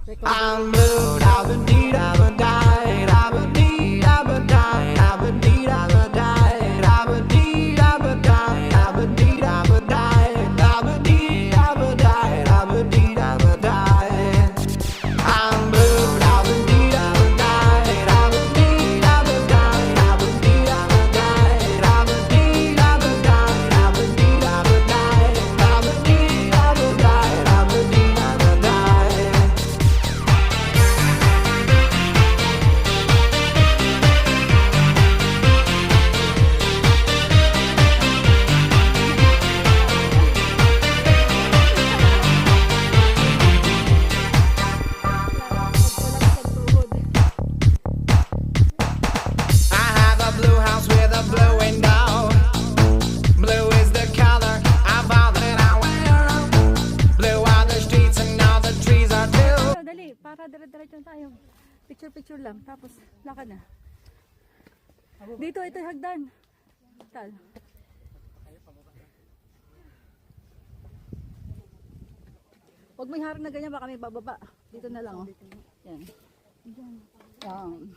I'm blue, I've been deed, I've been died, I've been deed, I've been died, I've been deed, I've been died, I've been deed, I've been died, I've been deed, I've been died, I've been deed, I've been died, I've been deed, I've been died. I'm blue, I've been deed, I've been died, I've been deed, I've been died, I've been deed, I've been died, I've been deed, I've been died, I've been deed, I've been died, I've been deed, I've been died, I've been deed, I've been died. I have a blue house with a blue window. Blue is the color of all that I wear. Blue are the streets and all the trees are blue. Dali, para dire-diretso tayo. Picture lang, tapos lakad na. Dito, ito yung hagdan. Tal. Huwag may harang na ganyan, baka may bababa. Dito na lang, oh. Yan. Yan.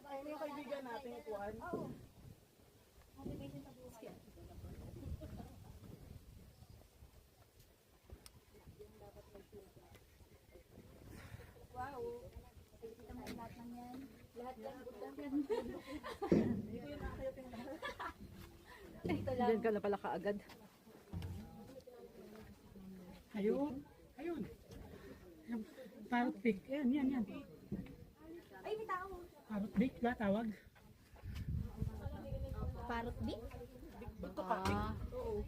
Ayun yung kaibigan natin, Juan. Diyan ka na pala kaagad. Ayun. Ayun. Yung parrot pig. Yan, yan, yan. Ay, may tao. Parrot pig ba tawag? Parrot big? Ito ka pig. Oo.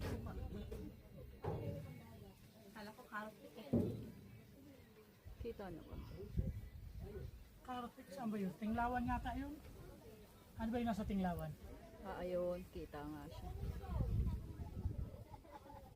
Kala ko carrot big eh. Kita na ba? Parrot pig, saan ba yun? Tinglawan yata yun. Ano ba yung nasa tinglawan? Ayun, kita nga siya.